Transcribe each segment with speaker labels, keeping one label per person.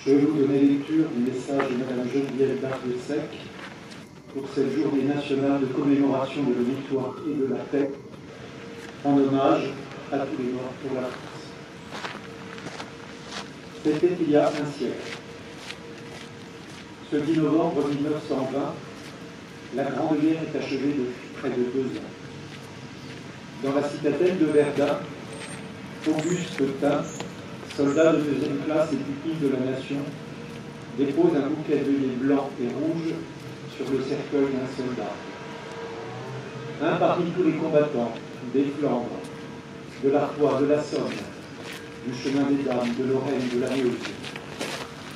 Speaker 1: Je vais vous donner lecture du message de Mme Geneviève Darrieussecq pour cette journée nationale de commémoration de la victoire et de la paix, en hommage à tous les morts pour la France. C'était il y a un siècle. Ce 10 novembre 1920, la Grande Guerre est achevée depuis près de 2 ans. Dans la citadelle de Verdun, Auguste Tin, soldat de 2e classe et pupille de la nation, dépose un bouquet d'œillets blancs et rouges sur le cercueil d'un soldat. Un parmi tous les combattants des Flandres, de l'Artois, de la Somme, du chemin des Dames, de Lorraine, de la Méotie.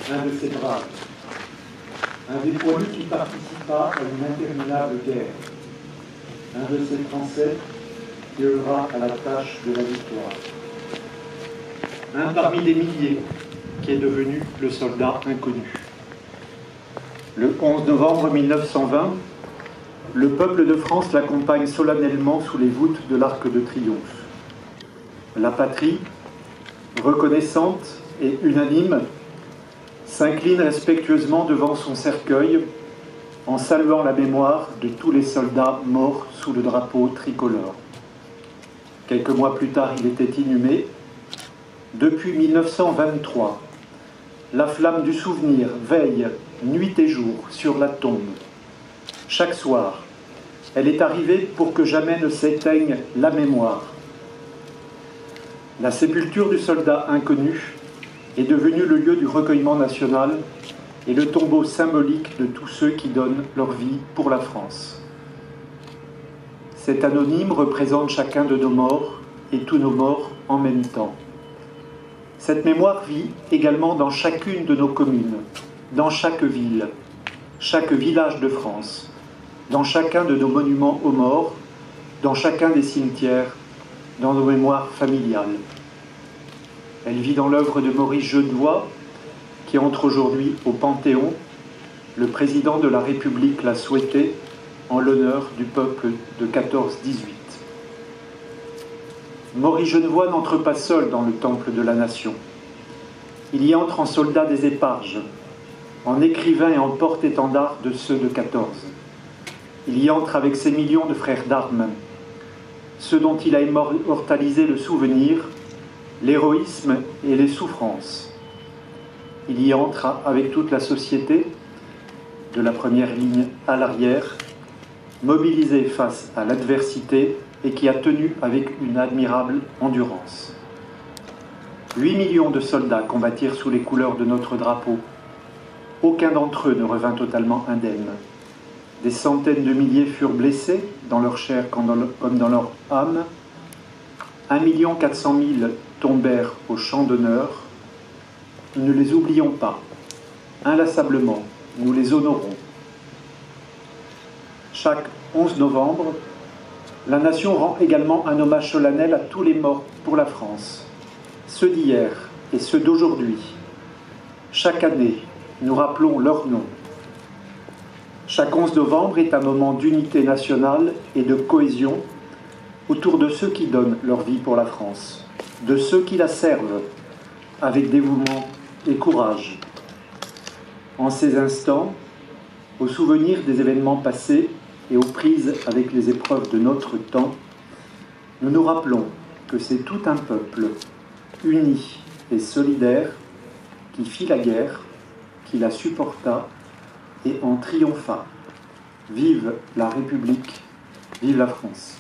Speaker 1: Un de ces braves, un des poilus qui participa à une interminable guerre, un de ces Français qui œuvra à la tâche de la victoire. Un parmi des milliers qui est devenu le soldat inconnu. Le 11 novembre 1920, le peuple de France l'accompagne solennellement sous les voûtes de l'Arc de Triomphe. La patrie, reconnaissante et unanime, s'incline respectueusement devant son cercueil en saluant la mémoire de tous les soldats morts sous le drapeau tricolore. Quelques mois plus tard, il était inhumé. Depuis 1923, la flamme du souvenir veille nuit et jour sur la tombe. Chaque soir, elle est arrivée pour que jamais ne s'éteigne la mémoire. La sépulture du soldat inconnu est devenue le lieu du recueillement national et le tombeau symbolique de tous ceux qui donnent leur vie pour la France. Cet anonyme représente chacun de nos morts et tous nos morts en même temps. Cette mémoire vit également dans chacune de nos communes, dans chaque ville, chaque village de France, dans chacun de nos monuments aux morts, dans chacun des cimetières, dans nos mémoires familiales. Elle vit dans l'œuvre de Maurice Genevoix, qui entre aujourd'hui au Panthéon. Le président de la République l'a souhaité en l'honneur du peuple de 14-18. Maurice Genevoix n'entre pas seul dans le temple de la nation. Il y entre en soldat des éparges, en écrivain et en porte-étendard de ceux de 14. Il y entre avec ses millions de frères d'armes, ceux dont il a immortalisé le souvenir, l'héroïsme et les souffrances. Il y entre avec toute la société, de la première ligne à l'arrière, mobilisée face à l'adversité et qui a tenu avec une admirable endurance. 8 millions de soldats combattirent sous les couleurs de notre drapeau. Aucun d'entre eux ne revint totalement indemne. Des centaines de milliers furent blessés, dans leur chair comme dans leur âme. 1 400 000 tombèrent au champ d'honneur. Nous ne les oublions pas. Inlassablement, nous les honorons. Chaque 11 novembre, la nation rend également un hommage solennel à tous les morts pour la France, ceux d'hier et ceux d'aujourd'hui. Chaque année, nous rappelons leurs noms. Chaque 11 novembre est un moment d'unité nationale et de cohésion autour de ceux qui donnent leur vie pour la France, de ceux qui la servent avec dévouement et courage. En ces instants, au souvenir des événements passés et aux prises avec les épreuves de notre temps, nous nous rappelons que c'est tout un peuple uni et solidaire qui fit la guerre, qui la supporta et en triompha. Vive la République, vive la France.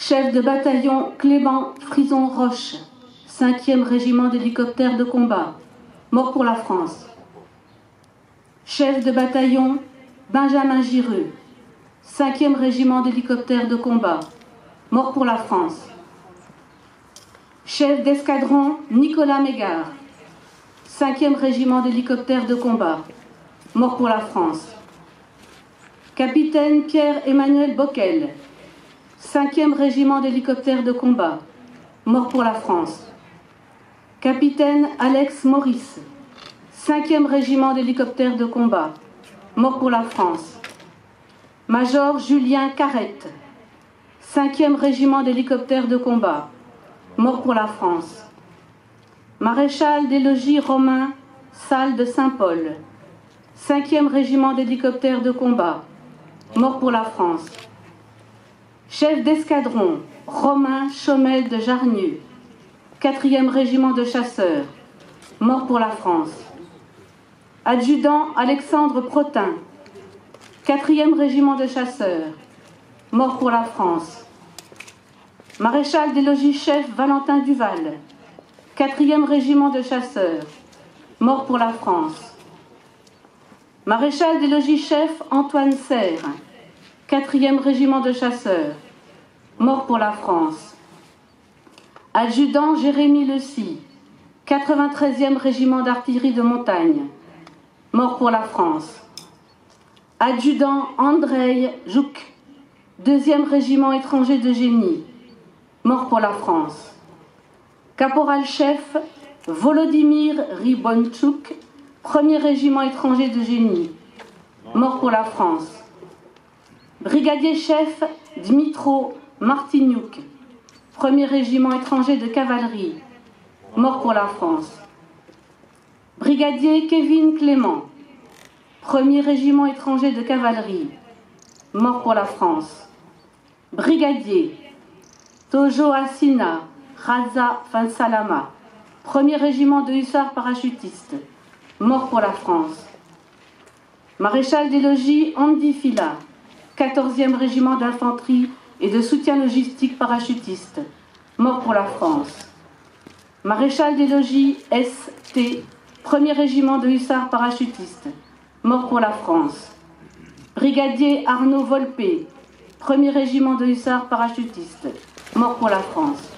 Speaker 2: Chef de bataillon Clément Frison-Roche, 5e régiment d'hélicoptères de combat, mort pour la France. Chef de bataillon Benjamin Gireux, 5e régiment d'hélicoptères de combat, mort pour la France. Chef d'escadron Nicolas Mégard, 5e régiment d'hélicoptères de combat, mort pour la France. Capitaine Pierre-Emmanuel Bockel, 5e régiment d'hélicoptères de combat, mort pour la France. Capitaine Alex Maurice, 5e régiment d'hélicoptères de combat, mort pour la France. Major Julien Carrette, 5e régiment d'hélicoptères de combat, mort pour la France. Maréchal des logis Romain Salle de Saint-Paul, 5e régiment d'hélicoptères de combat, mort pour la France. Chef d'escadron Romain Chaumel de Jarnu, 4e régiment de chasseurs, mort pour la France. Adjudant Alexandre Protin, 4e régiment de chasseurs, mort pour la France. Maréchal des logis-chefs Valentin Duval, 4e régiment de chasseurs, mort pour la France. Maréchal des logis-chefs Antoine Serre, 4e régiment de chasseurs, mort pour la France. Adjudant Jérémy Lecy, 93e régiment d'artillerie de montagne, mort pour la France. Adjudant Andrei Jouk, 2e régiment étranger de génie, mort pour la France. Caporal-chef Volodymyr Ribonchuk, 1er régiment étranger de génie, mort pour la France. Brigadier-chef Dmitro Martiniuk, 1er régiment étranger de cavalerie, mort pour la France. Brigadier Kevin Clément, 1er régiment étranger de cavalerie, mort pour la France. Brigadier Tojo Asina Raza Fansalama, 1er régiment de hussards parachutistes, mort pour la France. Maréchal des logis Andy Fila, 14e régiment d'infanterie et de soutien logistique parachutiste, mort pour la France. Maréchal des logis ST, 1er régiment de hussards parachutistes, mort pour la France. Brigadier Arnaud Volpé, 1er régiment de hussards parachutistes, mort pour la France.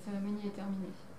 Speaker 3: cérémonie est terminée.